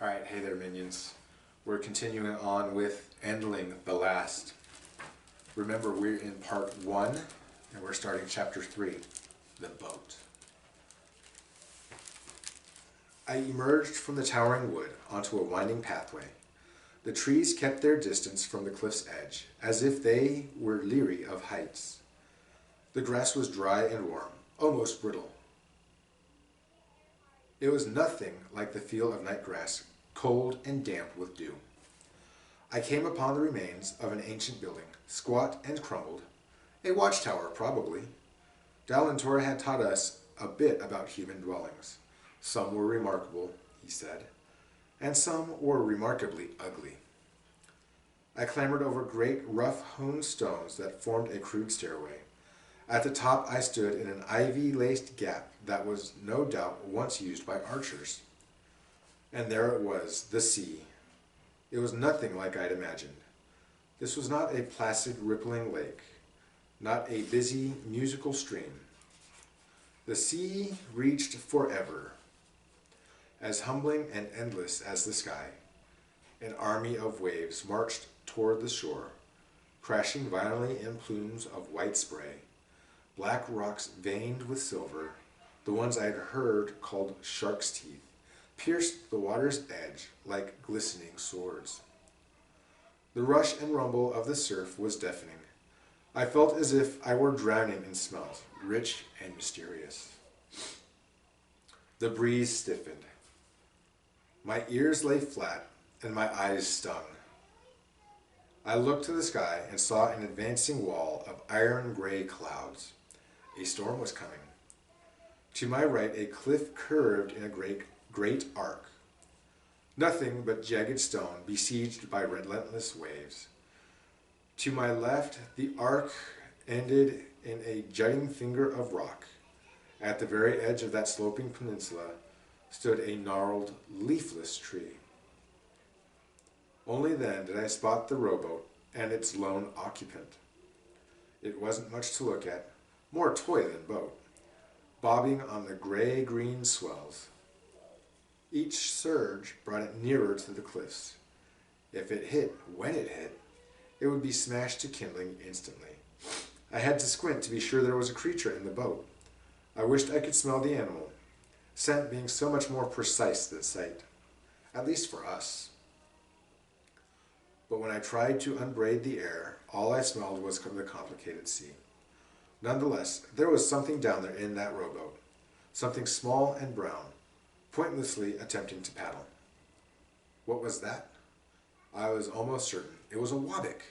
Alright, hey there minions. We're continuing on with Endling the Last. Remember, we're in part 1, and we're starting chapter 3, the boat. I emerged from the towering wood onto a winding pathway. The trees kept their distance from the cliff's edge, as if they were leery of heights. The grass was dry and warm, almost brittle. It was nothing like the feel of night grass, cold and damp with dew. I came upon the remains of an ancient building, squat and crumbled. A watchtower, probably. Dalentor had taught us a bit about human dwellings. Some were remarkable, he said, and some were remarkably ugly. I clambered over great, rough-hewn stones that formed a crude stairway. At the top I stood in an ivy-laced gap that was no doubt once used by archers. And there it was, the sea. It was nothing like I'd imagined. This was not a placid, rippling lake, not a busy, musical stream. The sea reached forever, as humbling and endless as the sky. An army of waves marched toward the shore, crashing violently in plumes of white spray. Black rocks veined with silver, the ones I'd heard called shark's teeth, pierced the water's edge like glistening swords. The rush and rumble of the surf was deafening. I felt as if I were drowning in smells, rich and mysterious. The breeze stiffened. My ears lay flat and my eyes stung. I looked to the sky and saw an advancing wall of iron-gray clouds. A storm was coming. To my right, a cliff curved in a great arc. Nothing but jagged stone besieged by relentless waves. To my left, the arc ended in a jutting finger of rock. At the very edge of that sloping peninsula stood a gnarled, leafless tree. Only then did I spot the rowboat and its lone occupant. It wasn't much to look at, more toy than boat, bobbing on the gray-green swells. Each surge brought it nearer to the cliffs. If it hit when it hit, it would be smashed to kindling instantly. I had to squint to be sure there was a creature in the boat. I wished I could smell the animal, scent being so much more precise than sight, at least for us. But when I tried to unbraid the air, all I smelled was the complicated sea. Nonetheless, there was something down there in that rowboat, something small and brown, pointlessly attempting to paddle. What was that? I was almost certain it was a wabik.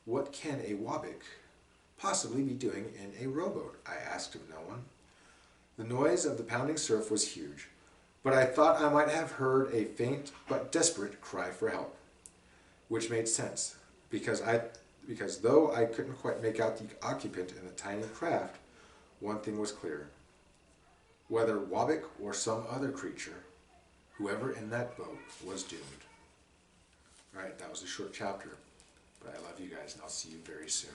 What can a wabik possibly be doing in a rowboat? I asked of no one. The noise of the pounding surf was huge, but I thought I might have heard a faint but desperate cry for help, which made sense, because though I couldn't quite make out the occupant in the tiny craft, one thing was clear. Whether wabik or some other creature, whoever in that boat was doomed. Alright, that was a short chapter, but I love you guys and I'll see you very soon.